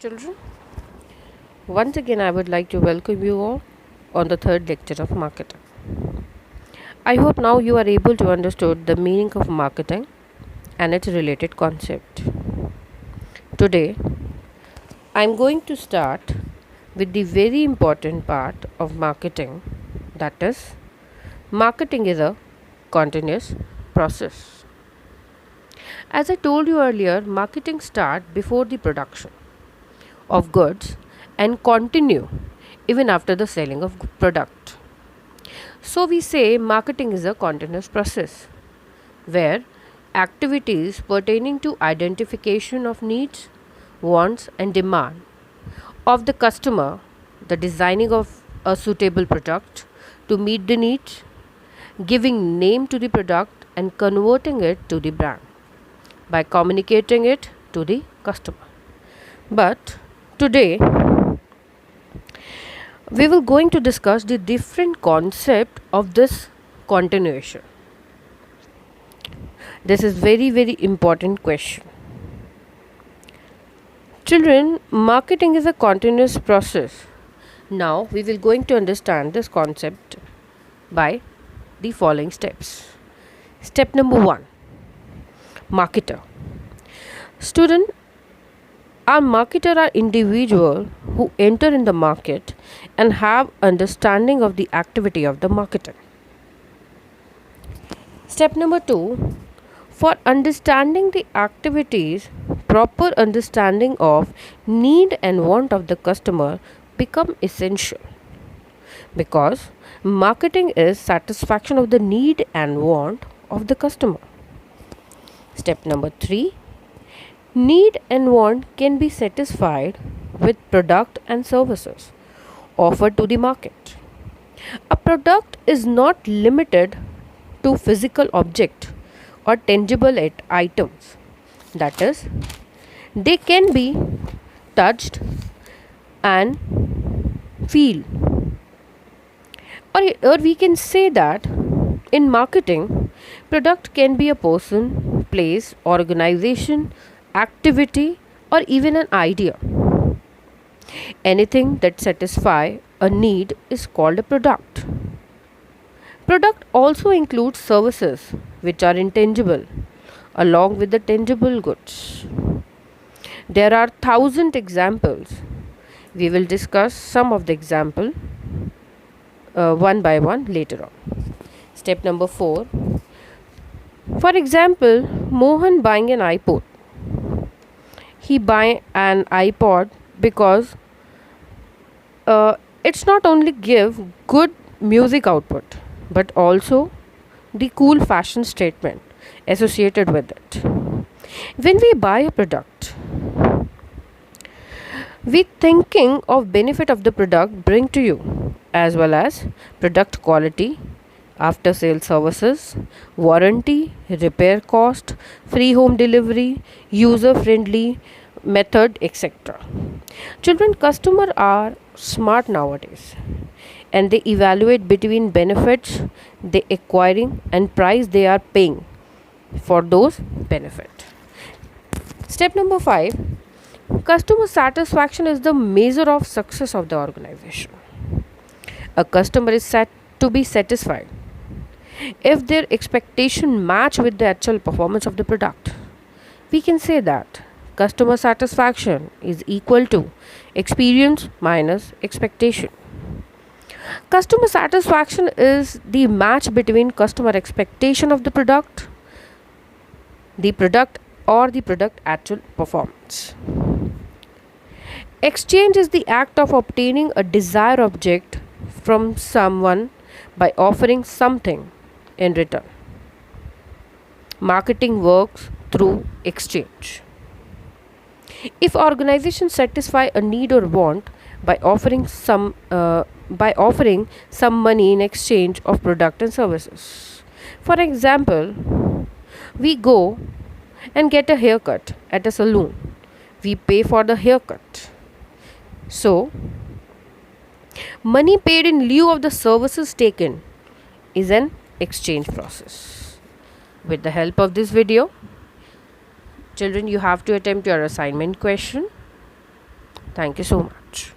Children, once again I would like to welcome you all on the third lecture of marketing. I hope now you are able to understand the meaning of marketing and its related concept. Today I am going to start with the very important part of marketing, that is, marketing is a continuous process. As I told you earlier, marketing starts before the production of goods and continue even after the selling of product. So we say marketing is a continuous process where activities pertaining to identification of needs, wants and demand of the customer, the designing of a suitable product to meet the needs, giving name to the product and converting it to the brand by communicating it to the customer. But today we will going to discuss the different concept of this continuation. This is very important question. Children, marketing is a continuous process. Now we will going to understand this concept by the following steps. Step number 1, marketer. Student, our marketer are individual who enter in the market and have understanding of the activity of the marketing. Step number 2, for understanding the activities, proper understanding of need and want of the customer become essential because marketing is satisfaction of the need and want of the customer. Step number 3, need and want can be satisfied with product and services offered to the market. A product is not limited to physical object or tangible items. That is, they can be touched and feel. Or we can say that in marketing, product can be a person, place, organization, activity or even an idea. Anything that satisfies a need is called a product. Product also includes services which are intangible along with the tangible goods. There are thousand examples. We will discuss some of the example one by one later on. Step number 4. For example, Mohan buying an iPod. He buy an iPod because it's not only give good music output but also the cool fashion statement associated with it. When we buy a product, we thinking of benefit of the product bring to you as well as product quality, after sale services, warranty, repair cost, free home delivery, user friendly method, etc. Children, customers are smart nowadays and they evaluate between benefits they acquiring and price they are paying for those benefits. Step number 5, customer satisfaction is the measure of success of the organization. A customer is set to be satisfied if their expectation match with the actual performance of the product. We can say that customer satisfaction is equal to experience minus expectation. Customer satisfaction is the match between customer expectation of the product or the product actual performance. Exchange is the act of obtaining a desired object from someone by offering something in return. Marketing works through exchange. If organizations satisfy a need or want by offering some money in exchange of product and services. For example, we go and get a haircut at a salon. We pay for the haircut. So, money paid in lieu of the services taken is an exchange process. With the help of this video, children, you have to attempt your assignment question Thank you so much.